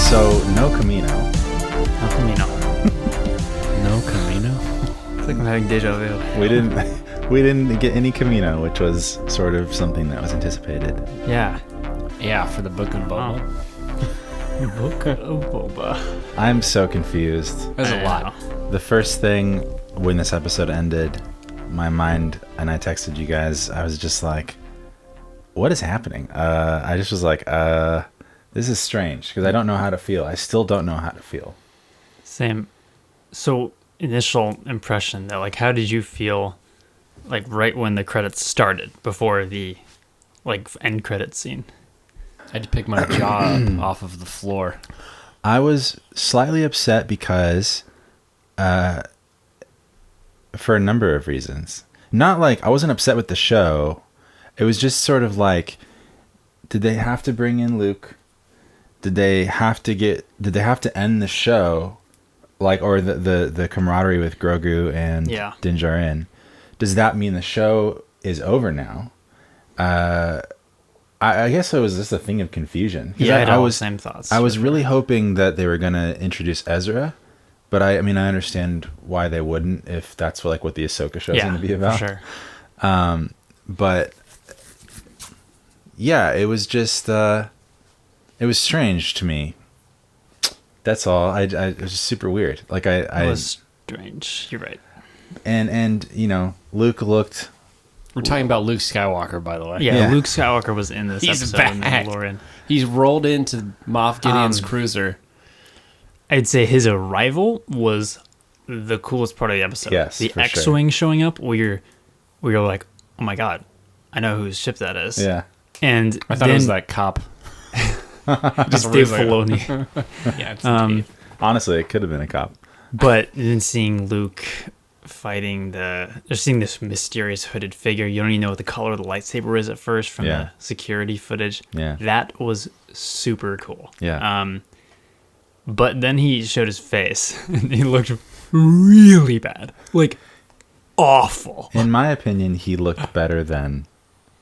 So, no Camino. No Camino. No Camino? It's like I'm having deja vu. We didn't get any Camino, which was sort of something that was anticipated. Yeah. Yeah, for the Book of Boba. Book of Boba. I'm so confused. There's a lot. The first thing when this episode ended, my mind, and I texted you guys, I was just like, what is happening? I just was like, this is strange, because I don't know how to feel. I still don't know how to feel. Same. So, initial impression, though, like, how did you feel, like, right when the credits started, before the, like, end credits scene? I had to pick my jaw up off of the floor. I was slightly upset because, for a number of reasons. Not like, I wasn't upset with the show. It was just sort of like, did they have to bring in Luke? Did they have to end the show, like, or the camaraderie with Grogu and Din Djarin? Does that mean the show is over now? I guess it was just a thing of confusion. Yeah, I had all the same thoughts. I was really hoping that they were going to introduce Ezra, but I mean, I understand why they wouldn't if that's what the Ahsoka show is going to be about. For sure. But yeah, it was just it was strange to me. That's all. It was just super weird. Like It was strange. You're right. And Luke looked. We're talking about Luke Skywalker, by the way. Yeah, Luke Skywalker was in this He's episode of back. Mandalorian. He's rolled into Moff Gideon's cruiser. I'd say his arrival was the coolest part of the episode. Yes, the for X-wing showing up, where you're like, oh my god, I know whose ship that is. Yeah. And I thought it was that cop. Just Dave Filoni. Yeah, it's Dave. Honestly, it could have been a cop. But then seeing Luke fighting seeing this mysterious hooded figure, you don't even know what the color of the lightsaber is at first from the security footage. Yeah. That was super cool. Yeah. But then he showed his face, and he looked really bad. Like, awful. In my opinion, he looked better than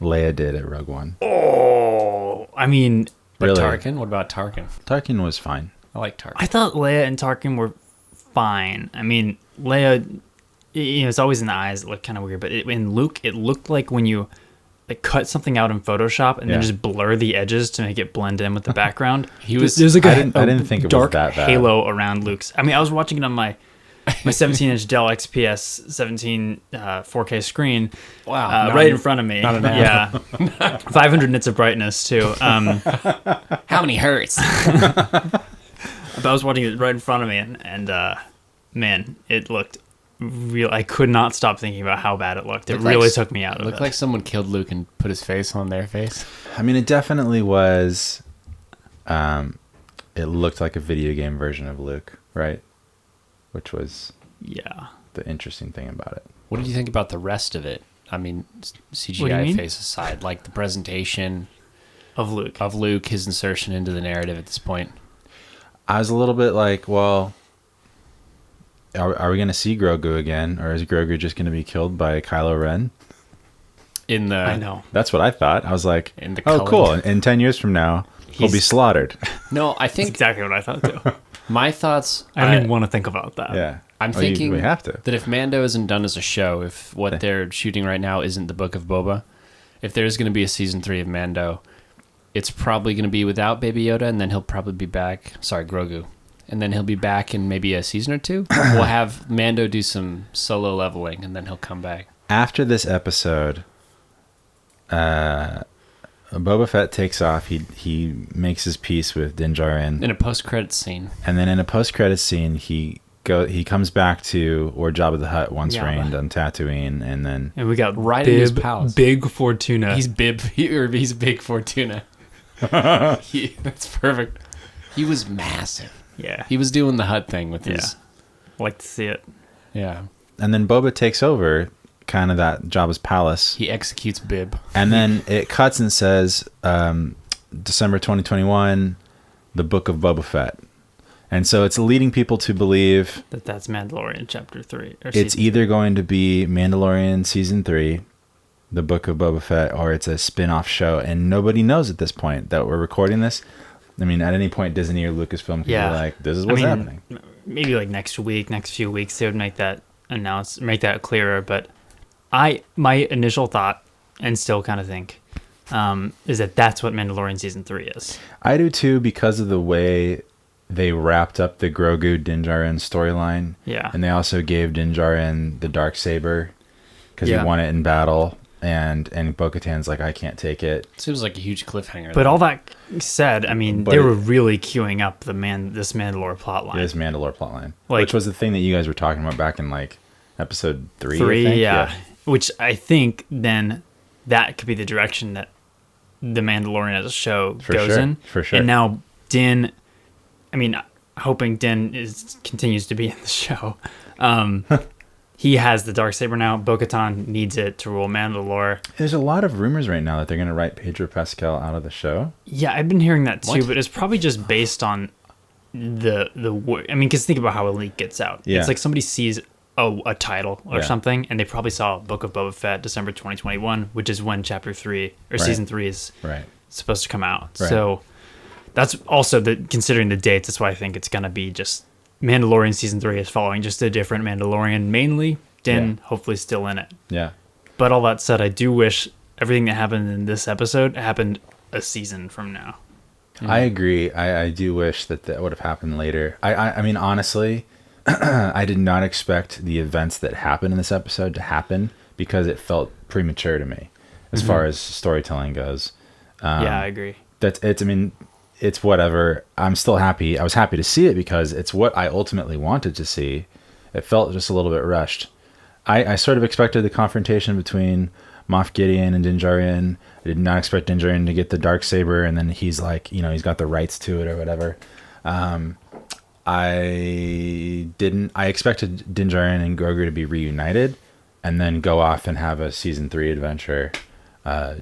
Leia did at Rogue One. Oh, I mean... But Really? Tarkin? What about Tarkin? Tarkin was fine. I like Tarkin. I thought Leia and Tarkin were fine. I mean, Leia, it's always in the eyes. It looked kind of weird. But in Luke, it looked like when you cut something out in Photoshop and then just blur the edges to make it blend in with the background. There's like I didn't think it was that bad. Halo around Luke's. I mean, I was watching it on my 17-inch Dell XPS 17 4K screen. Wow. Right in front of me. Not an yeah. 500 nits of brightness, too. How many hertz? But I was watching it right in front of me, and man, it looked real. I could not stop thinking about how bad it looked. It really took me out of it. It looked like someone killed Luke and put his face on their face. I mean, it definitely was. It looked like a video game version of Luke, right? Which was the interesting thing about it. What did you think about the rest of it? I mean, CGI face aside, like the presentation of Luke, his insertion into the narrative at this point. I was a little bit like, well, are we going to see Grogu again, or is Grogu just going to be killed by Kylo Ren? I know. That's what I thought. I was like, oh, culling. Cool. In 10 years from now, he'll be slaughtered. No, I think... That's exactly what I thought, too. My thoughts... I don't even want to think about that. Yeah. I'm thinking we have to. that if Mando isn't done as a show, if what they're shooting right now isn't the Book of Boba, if there's going to be a season 3 of Mando, it's probably going to be without Baby Yoda, and then he'll probably be back... Sorry, Grogu. And then he'll be back in maybe a season or two. We'll have Mando do some solo leveling, and then he'll come back. After this episode, Boba Fett takes off. He makes his peace with Din Djarin. In a post-credits scene. And then in a post-credits scene, he comes back to where Jabba the Hutt once reigned on Tatooine, and then... And we got right in his palace. Big Fortuna. He's Big Fortuna. That's perfect. He was massive. Yeah. He was doing the Hutt thing with his... I like to see it. Yeah. And then Boba takes over kind of that Jabba's palace. He executes Bib. And then it cuts and says, December 2021, the Book of Boba Fett. And so it's leading people to believe... That's Mandalorian Chapter 3. It's either going to be Mandalorian Season 3, the Book of Boba Fett, or it's a spin-off show. And nobody knows at this point that we're recording this. I mean, at any point, Disney or Lucasfilm could be like, "This is what's happening." Maybe like next few weeks, they would make that clearer. But my initial thought, and still kind of think, is that that's what Mandalorian season 3 is. I do too, because of the way they wrapped up the Grogu Din Djarin storyline. Yeah, and they also gave Din Djarin the Darksaber because he won it in battle. And Bo-Katan's like, I can't take it. Seems like a huge cliffhanger. But all that said, I mean, they were really queuing up this Mandalore plotline. This Mandalore plotline, which was the thing that you guys were talking about back in like episode 3. I think. Yeah. Which I think then that could be the direction that the Mandalorian as a show goes in. For sure. And now Din, I mean, hoping Din continues to be in the show. He has the Darksaber now. Bo-Katan needs it to rule Mandalore. There's a lot of rumors right now that they're going to write Pedro Pascal out of the show. Yeah, I've been hearing that too, but it's probably just based on I mean, because think about how a leak gets out. Yeah. It's like somebody sees a title or something, and they probably saw Book of Boba Fett December 2021, which is when Chapter 3 or Season 3 is supposed to come out. Right. So that's also considering the dates. That's why I think it's going to be just Mandalorian season 3 is following just a different Mandalorian, mainly Din hopefully still in it. Yeah. But all that said, I do wish everything that happened in this episode happened a season from now. I agree. I do wish that would have happened later. I mean, honestly, I did not expect the events that happened in this episode to happen because it felt premature to me as far as storytelling goes. Yeah, I agree. I mean, it's whatever. I'm still happy. I was happy to see it because it's what I ultimately wanted to see. It felt just a little bit rushed. I sort of expected the confrontation between Moff Gideon and Din Djarin. I did not expect Din Djarin to get the Darksaber, and then he's like, he's got the rights to it or whatever. I expected Din Djarin and Grogu to be reunited and then go off and have a season 3 adventure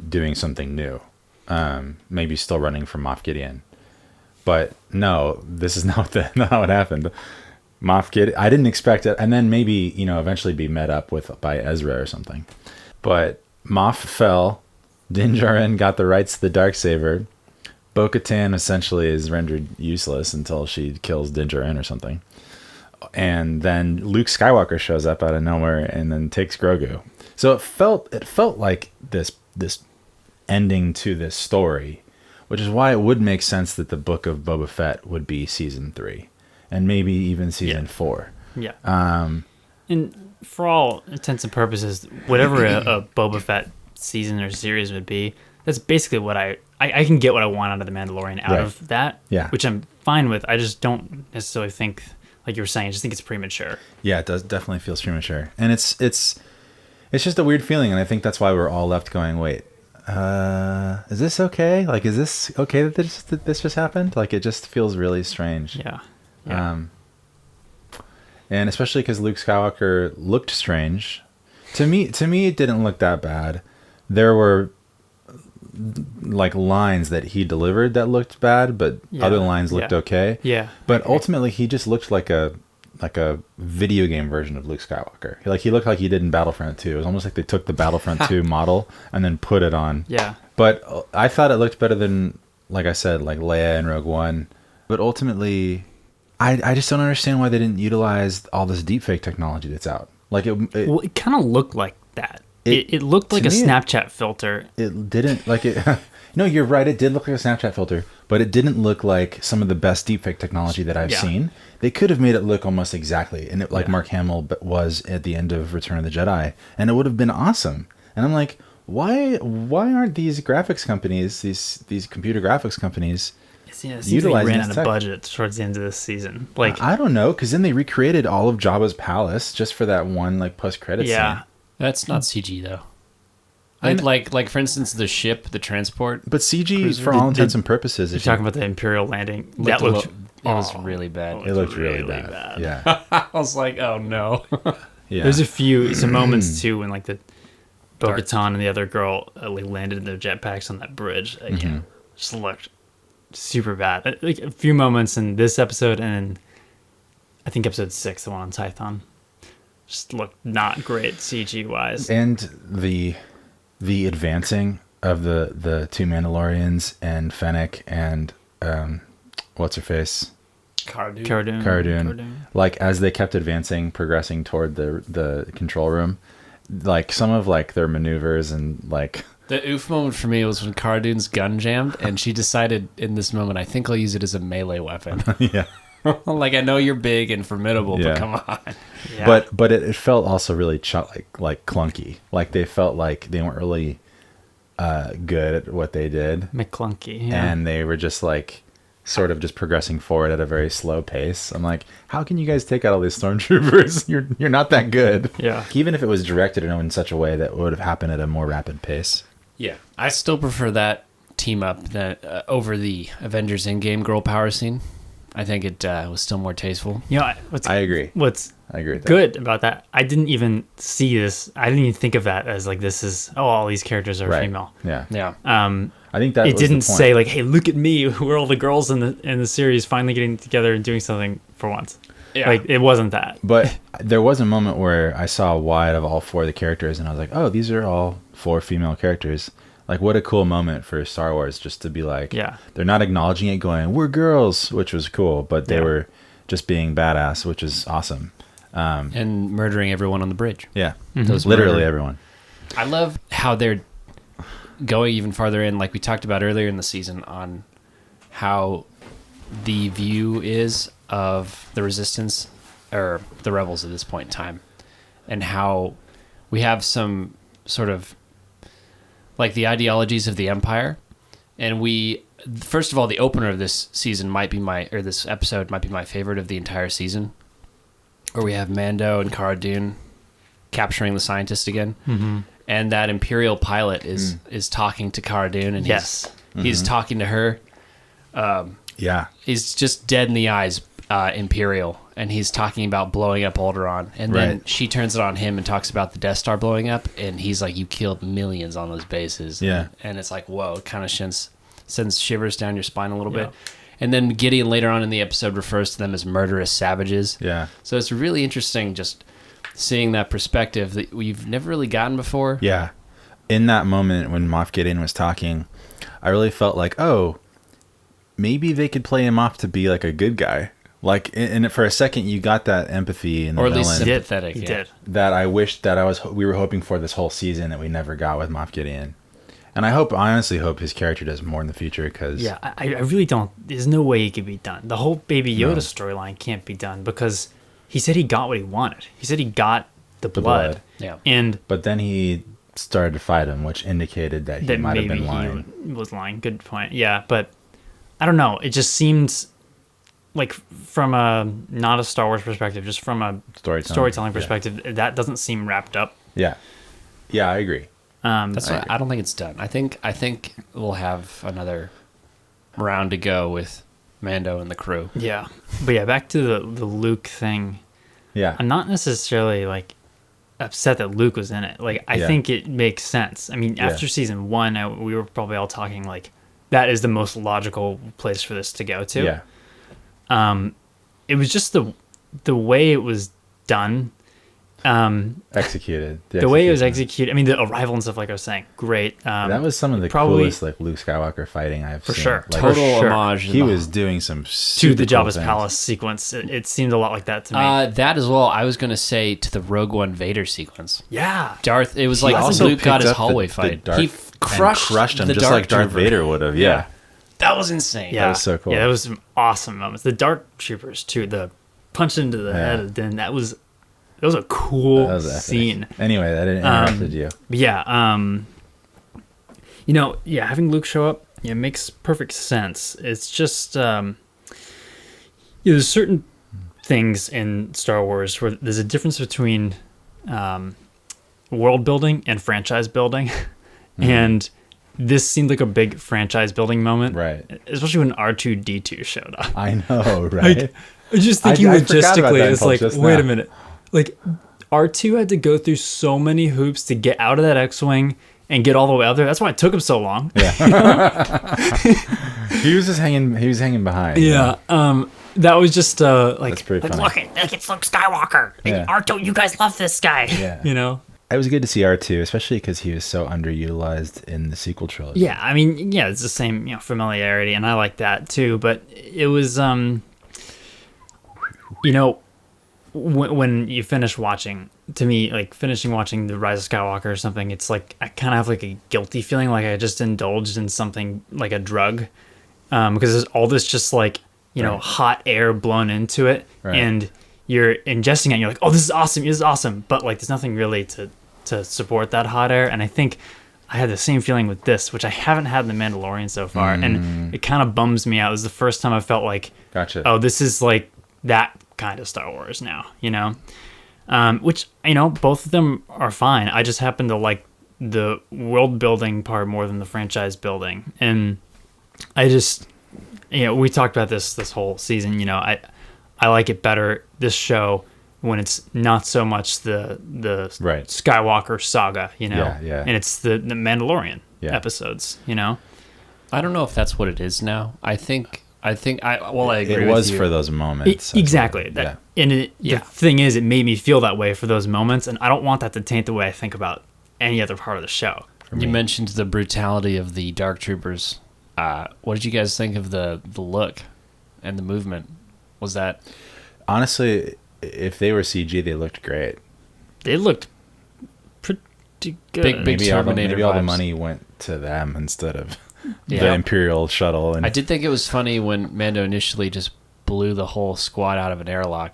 doing something new. Maybe still running from Moff Gideon. But no, this is not what happened. Moff Gideon, I didn't expect it, and then maybe eventually be met up by Ezra or something. But Moff fell. Din Djarin got the rights to the Darksaber. Bo-Katan essentially is rendered useless until she kills Din Djarin or something. And then Luke Skywalker shows up out of nowhere and then takes Grogu. So it felt like this ending to this story, which is why it would make sense that the Book of Boba Fett would be season 3 and maybe even season 4. Yeah. And for all intents and purposes, whatever a Boba Fett season or series would be, that's basically what I can get what I want out of the Mandalorian out of that, which I'm fine with. I just don't necessarily think, like you were saying, I just think it's premature. Yeah, it definitely feels premature. And it's just a weird feeling, and I think that's why we're all left going, wait, is this okay? Like, is this okay that this just happened? Like, it just feels really strange. Yeah. And especially because Luke Skywalker looked strange. To me, it didn't look that bad. There were like lines that he delivered that looked bad, but other lines looked okay. Yeah. But ultimately, he just looked like a video game version of Luke Skywalker. Like, he looked like he did in Battlefront 2. It was almost like they took the Battlefront 2 model and then put it on. Yeah. But I thought it looked better than, like I said, like Leia and Rogue One. But ultimately, I just don't understand why they didn't utilize all this deepfake technology that's out. Like it kind of looked like that. It looked like a Snapchat filter. It didn't like it. No, you're right. It did look like a Snapchat filter, but it didn't look like some of the best deepfake technology that I've seen. They could have made it look almost exactly, and like Mark Hamill was at the end of Return of the Jedi, and it would have been awesome. And I'm like, why aren't these graphics companies, these computer graphics companies, utilizing like ran out of budget towards the end of this season? Like, I don't know, because then they recreated all of Jabba's palace just for that one like post credits scene. That's not CG though. Like for instance, the ship, the transport. But CG, cruiser, for all intents and purposes, you're talking about the Imperial landing. That looked. It was really bad. It looked really bad. Yeah. I was like, oh no. Yeah. There's some moments too when like the Bo-Katan and the other girl like landed in their jetpacks on that bridge. Again, just looked super bad. Like a few moments in this episode, and I think episode 6, the one on Tython, just looked not great CG wise. And the advancing of the two Mandalorians and Fennec and what's her face? Cara Dune. Cara Dune. Like as they kept progressing toward the control room, like some of like their maneuvers and like The oof moment for me was when Cara Dune's gun jammed, and she decided in this moment, I think I'll use it as a melee weapon. yeah. Like, I know you're big and formidable, Yeah. but come on. Yeah. But it felt also really like clunky. Like they felt like they weren't really good at what they did, McClunky. Yeah. and they were just like sort of just progressing forward at a very slow pace. I'm like, how can you guys take out all these stormtroopers? You're not that good. Yeah. Even if it was directed in such a way that it would have happened at a more rapid pace. Yeah. I still prefer that team up over the Avengers Endgame girl power scene. I think it was still more tasteful. You know, I agree. What's I agree with that. good about that, I didn't even see this. I didn't even think of that as like, this is, all these characters are Right. female. Yeah. Yeah. I think that It was didn't the point. say like, hey, look at me, who are all the girls in the series finally getting together and doing something for once. Yeah. Like, it wasn't that. But there was a moment where I saw a wide of all 4 of the characters, and I was like, oh, these are all 4 female characters. Like, what a cool moment for Star Wars, just to be like, Yeah. they're not acknowledging it going, we're girls, which was cool, but they Yeah. were just being badass, which is awesome. And murdering everyone on the bridge. Yeah. Those Literally murder- everyone. I love how they're going even farther in, like we talked about earlier in the season, on how the view is of the Resistance or the Rebels at this point in time, and how we have some sort of like the ideologies of the Empire, and first of all, the opener of this season this episode might be my favorite of the entire season, where we have Mando and Cara Dune capturing the scientist again. Mm-hmm. And that Imperial pilot is talking to Cara Dune, and Yes. he's talking to her. Yeah. He's just dead in the eyes, Imperial, and he's talking about blowing up Alderaan. And then Right. she turns it on him and talks about the Death Star blowing up, and he's like, "You killed millions on those bases." Yeah. and it's like, whoa, it kind of sends shivers down your spine a little Yeah. bit. And then Gideon later on in the episode refers to them as murderous savages. Yeah. So it's really interesting just seeing that perspective that we've never really gotten before. Yeah. In that moment when Moff Gideon was talking, I really felt like, oh, maybe they could play him off to be like a good guy. Like, and for a second, you got that empathy in the Or at least villain sympathetic. He yeah. did. that I wished that we were hoping for this whole season that we never got with Moff Gideon. And I honestly hope his character does more in the future, because Yeah, I really don't. There's no way it could be done. The whole Baby Yoda No. storyline can't be done because he said he got what he wanted. He said he got the blood. Yeah. And but then he started to fight him, which indicated that he that might have maybe been lying. he was lying. Good point. Yeah, but I don't know. It just seems like from a not a Star Wars perspective, just from a storytelling Yeah. perspective, that doesn't seem wrapped up. Yeah. Yeah, I agree. That's why I don't think it's done. I think we'll have another round to go with Mando and the crew. Yeah, but yeah, back to the Luke thing. Yeah. I'm not necessarily like upset that Luke was in it. Like, I Yeah. think it makes sense. I mean, Yeah. after season 1, we were probably all talking like that is the most logical place for this to go to. Yeah. It was just the way it was done. Executed. The way it was execution. executed. I mean, the arrival and stuff, like I was saying, great. That was some of the probably- coolest like Luke Skywalker fighting I've For seen. sure. Like, Total sure. homage. he was doing some to super the cool Jabba's things. palace sequence. It seemed a lot like that to me. That as well. I was going to say to the Rogue One Vader sequence. yeah. Darth. It was He like also Luke got picked his up the- hallway the fight. Darth- He and crushed him the just Dark like Darth Trooper. Vader would have. Yeah. That was insane. Yeah, was so cool. Yeah, that was some awesome moments. The Dark Troopers too. The punch into the head of Din. That was a cool That was epic. scene. Anyway, that interrupted you. But yeah, having Luke show up, makes perfect sense. It's just, there's certain things in Star Wars where there's a difference between world building and franchise building, and this seemed like a big franchise building moment, Right. Especially when R2-D2 showed up. I know, right? Like, I'm just thinking I forgot about logistically, that it's until like, just wait now. a minute. Like, R2 had to go through so many hoops to get out of that X-Wing and get all the way out there. That's why it took him so long. He was just hanging. He was hanging behind. Yeah. That was just like, That's pretty like funny. look, it's Luke Skywalker. Yeah. R2, you guys love this guy. Yeah. You know? it was good to see R2, especially because he was so underutilized in the sequel trilogy. Yeah, I mean, yeah, it's the same, familiarity, and I like that too. But it was, when you finish watching, to me, like finishing watching The Rise of Skywalker or something, it's like I kind of have like a guilty feeling, like I just indulged in something like a drug, because there's all this just like hot air blown into it, and you're ingesting it, and you're like, oh, this is awesome, but like there's nothing really to support that hot air. And I think I had the same feeling with this, which I haven't had in The Mandalorian so far, and it kind of bums me out. It was the first time I felt like, gotcha. Oh, this is like that kind of Star Wars now, which both of them are fine. I just happen to like the world building part more than the franchise building, and I just we talked about this whole season. I like it better, this show, when it's not so much the Skywalker saga, and it's the Mandalorian episodes, I don't know if that's what it is now. I agree it was with you. for those moments. Exactly. The thing is, it made me feel that way for those moments, and I don't want that to taint the way I think about any other part of the show. You mentioned the brutality of the Dark Troopers. What did you guys think of the look and the movement? Was that... Honestly, if they were CG, they looked great. They looked pretty good. Big maybe Terminator all the vibes. money went to them instead of the Imperial shuttle. And I did think it was funny when Mando initially just blew the whole squad out of an airlock.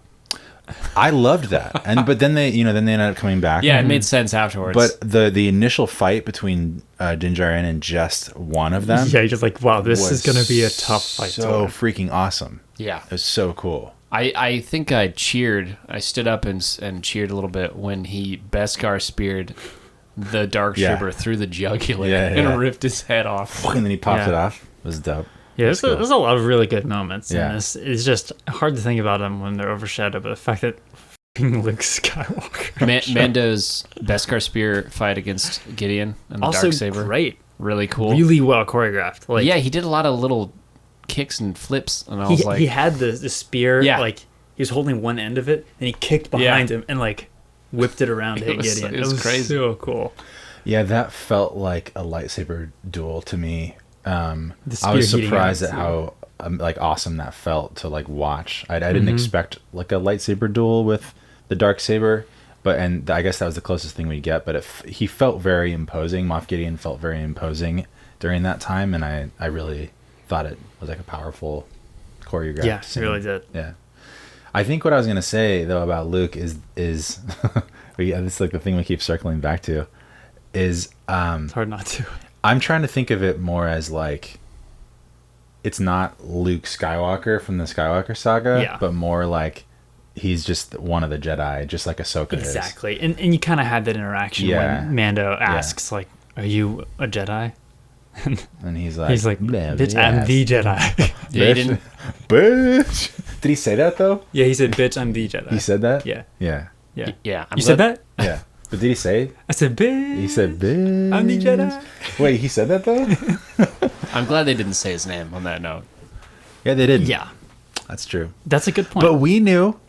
I loved that, but then they ended up coming back. Yeah, it made sense afterwards. But the initial fight between Din Djarin and just one of them, you're just like, wow, this is going to be a tough fight. So freaking awesome. Yeah, it was so cool. I think I cheered. I stood up and cheered a little bit when he Beskar speared the Dark Trooper through the jugular and ripped his head off. And then he popped it off. It was dope. Yeah, there's a lot of really good moments in this. It's just hard to think about them when they're overshadowed by the fact that Luke Skywalker. Mando's Beskar spear fight against Gideon and the Darksaber. Great. Really cool. Really well choreographed. Like, he did a lot of little kicks and flips, and I was like... He had the spear, like, he was holding one end of it, and he kicked behind him and, like, whipped it around to hit Gideon. It was crazy. So cool. Yeah, that felt like a lightsaber duel to me. I was surprised at how awesome that felt to watch. I didn't expect a lightsaber duel with the Darksaber, and I guess that was the closest thing we get. But he felt very imposing. Moff Gideon felt very imposing during that time, and I really thought it was a powerful choreographed scene. It really did. Yeah, I think what I was gonna say though about Luke is this is the thing we keep circling back to is it's hard not to. I'm trying to think of it more as it's not Luke Skywalker from the Skywalker saga, but more he's just one of the Jedi, just like Ahsoka is. Exactly. And you kind of had that interaction when Mando asks, are you a Jedi? And he's like, bitch, I'm the Jedi. Bitch. Did he say that though? Yeah, he said, bitch, I'm the Jedi. He said that? Yeah. Yeah. Yeah. You said that? Yeah. But did he say? I said, bitch. He said, bitch. I'm the Jedi. Wait, he said that though? I'm glad they didn't say his name on that note. Yeah, they didn't. Yeah. That's true. That's a good point. But we knew.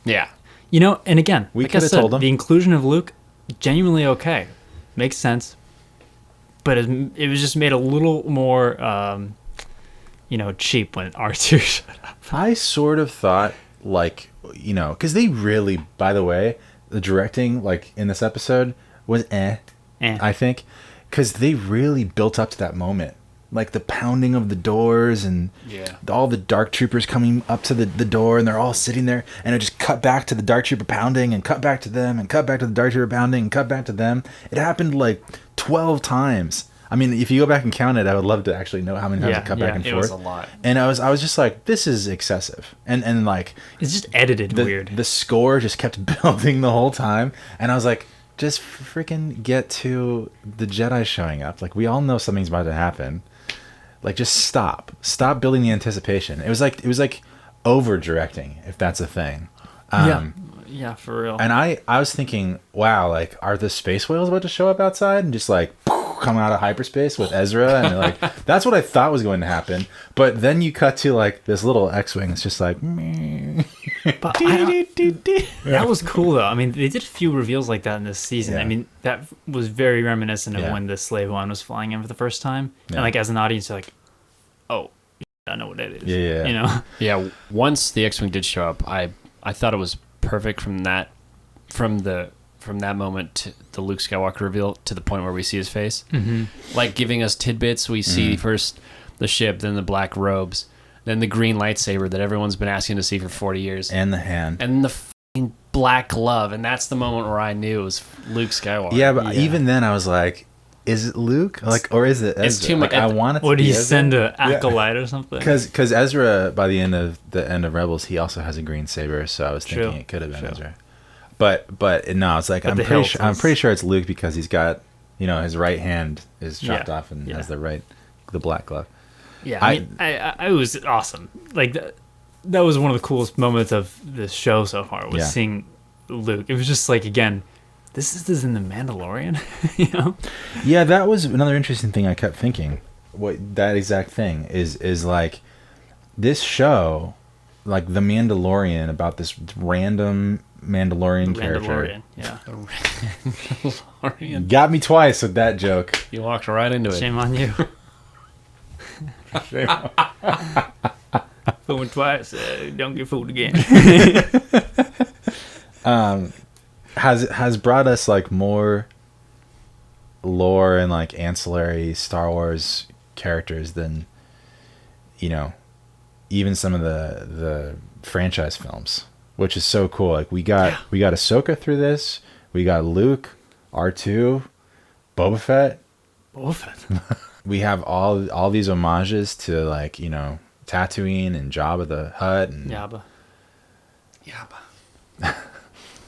Yeah. And again, we could have told him. The inclusion of Luke, genuinely okay. Makes sense. But it was just made a little more, cheap when R2 shut up. I sort of thought, because they really, by the way, the directing, in this episode, was I think. Because they really built up to that moment. The pounding of the doors and all the Dark Troopers coming up to the door, and they're all sitting there, and it just cut back to the Dark Trooper pounding, and cut back to them, and cut back to the Dark Trooper pounding, and cut back to them. It happened 12 times. I mean, if you go back and count it, I would love to actually know how many times it cut back and forth. It was a lot. And I was just like, this is excessive. And it's just edited weird. The score just kept building the whole time, and I was like, just freaking get to the Jedi showing up. We all know something's about to happen. Just stop building the anticipation. It was like over directing, if that's a thing. Yeah, for real. And I was thinking, wow, are the space whales about to show up outside and just come out of hyperspace with Ezra? And that's what I thought was going to happen. But then you cut to this little X-wing. It's just meh. But that was cool though. I mean, they did a few reveals like that in this season. Yeah. I mean, that was very reminiscent of Yeah. when the Slave One was flying in for the first time. Yeah. And like as an audience, you're like, oh, I know what it is. Yeah. You know? Yeah, once the X-wing did show up, I thought it was perfect from that moment to the Luke Skywalker reveal to the point where we see his face. Mm-hmm. Like giving us tidbits. We see first the ship, then the black robes, then the green lightsaber that everyone's been asking to see for 40 years, And the hand. and the f***ing black glove. And that's the moment where I knew it was Luke Skywalker. Yeah, but even then I was like, is it Luke? Like, or is it Ezra? It's too much- Like, I want it to Or do be you Ezra. send an acolyte or something? Because Ezra, by the end of Rebels, he also has a green saber, so I was thinking True. it could have been True. Ezra. But no, it's like But I'm the pretty hilt sure, I'm is- pretty sure it's Luke because he's got, his right hand is chopped Yeah. off and Yeah. has the black glove. Yeah, I mean, I was awesome. Like that was one of the coolest moments of this show so far was Yeah. seeing Luke. It was just like, again, this is in the Mandalorian, you know? Yeah, that was another interesting thing I kept thinking. What that exact thing is like this show, like the Mandalorian, about this random Mandalorian character. Mandalorian, yeah. Mandalorian. Got me twice with that joke. You walked right into it. Shame on you. Fooled twice, don't get fooled again. Has brought us like more lore and like ancillary Star Wars characters than even some of the franchise films, which is so cool. Like we got Ahsoka through this, we got Luke, R2, Boba Fett. We have all these homages to like Tatooine and Jabba the Hutt and Yabba.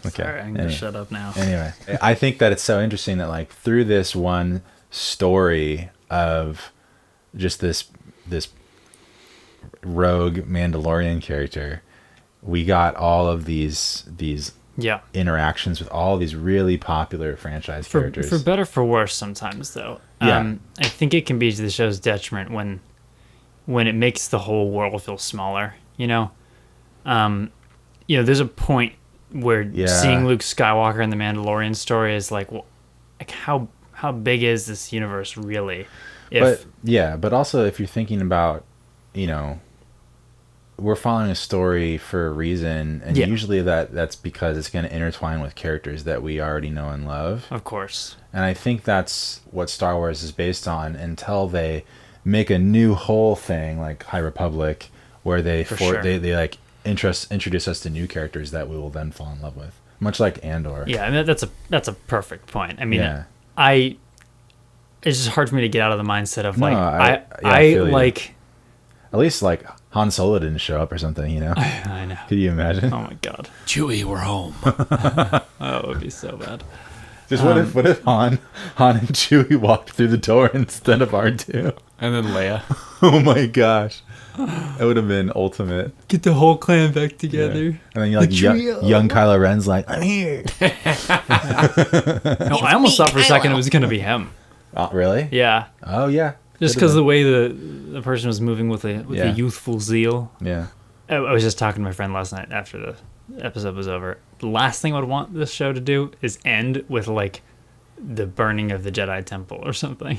Okay. Sorry, I'm gonna shut up now. Anyway, I think that it's so interesting that like through this one story of just this rogue Mandalorian character, we got all of these Yeah. interactions with all these really popular franchise For characters. better for worse sometimes though. Yeah. I think it can be to the show's detriment when it makes the whole world feel smaller, there's a point where Yeah. seeing Luke Skywalker in the Mandalorian story is like, well, like how big is this universe really? But also if you're thinking about, we're following a story for a reason, and Yeah. usually that's because it's going to intertwine with characters that we already know and love. Of course. And I think that's what Star Wars is based on until they make a new whole thing like High Republic, where they sure. they like introduce us to new characters that we will then fall in love with, much like Andor. Yeah, I mean that's a perfect point. I mean, Yeah. it's just hard for me to get out of the mindset of No, like I feel you. like At least like Han Solo didn't show up or something, I know. Could you imagine? Oh my god. Chewie, we're home. Oh, it would be so bad. Just what if Han and Chewie walked through the door instead of R2? And then Leia. Oh my gosh. That would have been ultimate. Get the whole clan back Yeah. together. And then you're like trio. young Kylo Ren's like, I'm here. No, I almost thought for a second it was gonna be him. Oh, really? Yeah, Oh yeah. just Could've because the been. way the person was moving with a Yeah. youthful zeal. Yeah. I was just talking to my friend last night after the episode was over. The last thing I would want this show to do is end with like the burning of the Jedi Temple or something.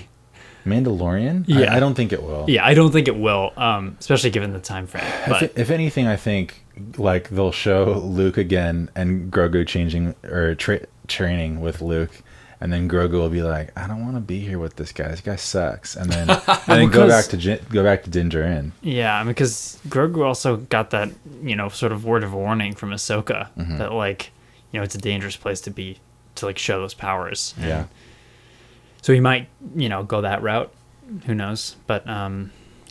Mandalorian? Yeah. I don't think it will. Yeah, I don't think it will, especially given the time frame. But If anything, I think like they'll show Luke again and Grogu changing or training with Luke, and then Grogu will be like, "I don't want to be here with this guy. This guy sucks," and then go back to Din Djarin. yeah, I mean, because Grogu also got that sort of word of warning from Ahsoka Mm-hmm. that like it's a dangerous place to be to like show those powers. Yeah. So he might go that route. Who knows? But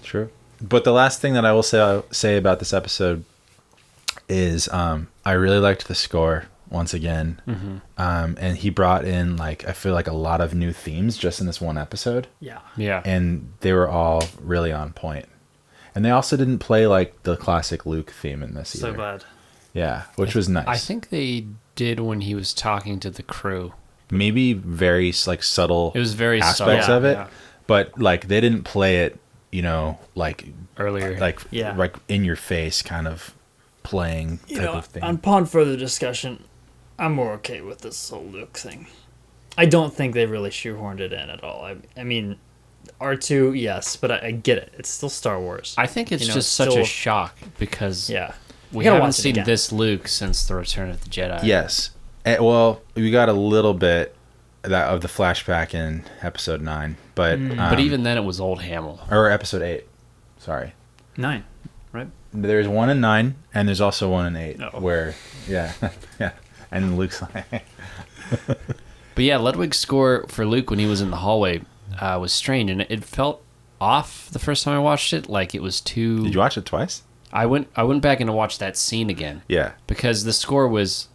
True. But the last thing that I will say about this episode is I really liked the score once again. Mm-hmm. And he brought in like I feel like a lot of new themes just in this one episode. yeah. Yeah. And they were all really on point. And they also didn't play like the classic Luke theme in this So either. glad. Yeah, which was nice. I think they did when he was talking to the crew. Maybe very like subtle It was very aspects subtle, of it, yeah. but like they didn't play it, like Earlier. like Yeah. like in your face kind of playing type of thing. Upon further discussion, I'm more okay with this whole Luke thing. I don't think they really shoehorned it in at all. I mean, R2, yes, but I get it. It's still Star Wars. I think it's just such a shock because we gotta haven't watch it seen again. this Luke since the Return of the Jedi. Yes. Well, we got a little bit of the flashback in episode 9, but even then it was old Hamill. or episode 8. Sorry. 9, right? There's one in 9, and there's also one in 8 Oh. where, yeah, and then Luke's like, But yeah, Ludwig's score for Luke when he was in the hallway was strange, and it felt off the first time I watched it. Like it was too. Did you watch it twice? I went back and watched that scene again. Yeah. Because the score was,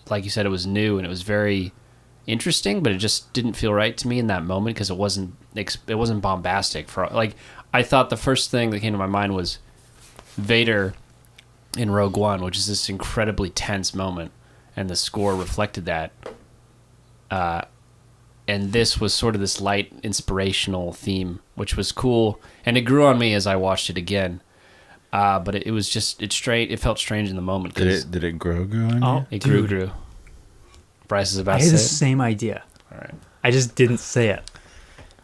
like you said, it was new and it was very interesting, but it just didn't feel right to me in that moment because it wasn't bombastic. I thought the first thing that came to my mind was Vader in Rogue One, which is this incredibly tense moment, and the score reflected that. And this was sort of this light, inspirational theme, which was cool, and it grew on me as I watched it again. But it was just it felt strange in the moment. Did it grow on you? It grew. Bryce is about I to had say the it. same idea. All right. I just didn't say it.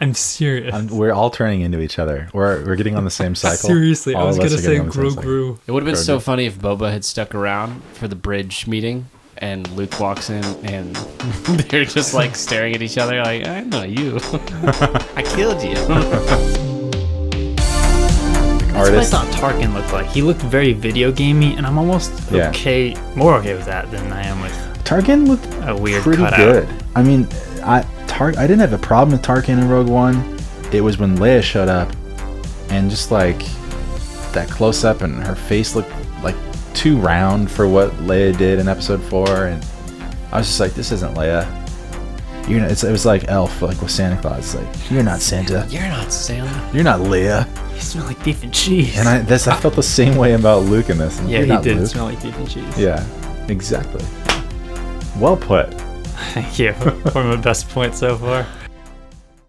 I'm serious. We're all turning into each other. We're getting on the same cycle. Seriously, I All was of us gonna are say getting on the same cycle. grew. It would have been so Grogu. funny if Boba had stuck around for the bridge meeting and Luke walks in and they're just like staring at each other like, I know you. I killed you. That's what I Artist. thought Tarkin looked like. He looked very video gamey, and I'm almost more okay with that than I am with Tarkin looked a weird pretty cutout. good. I mean, I didn't have a problem with Tarkin in Rogue One. It was when Leia showed up, and just like that close up, and her face looked like too round for what Leia did in Episode 4, and I was just like, this isn't Leia. It was like Elf, like with Santa Claus. Like, you're not Santa. You're not Santa. You're not Leia. You smell like beef and cheese. And I felt the same way about Luke in this. yeah, You're he not did Luke. smell like beef and cheese. Yeah, exactly. Well put. Thank you. One of my best points so far.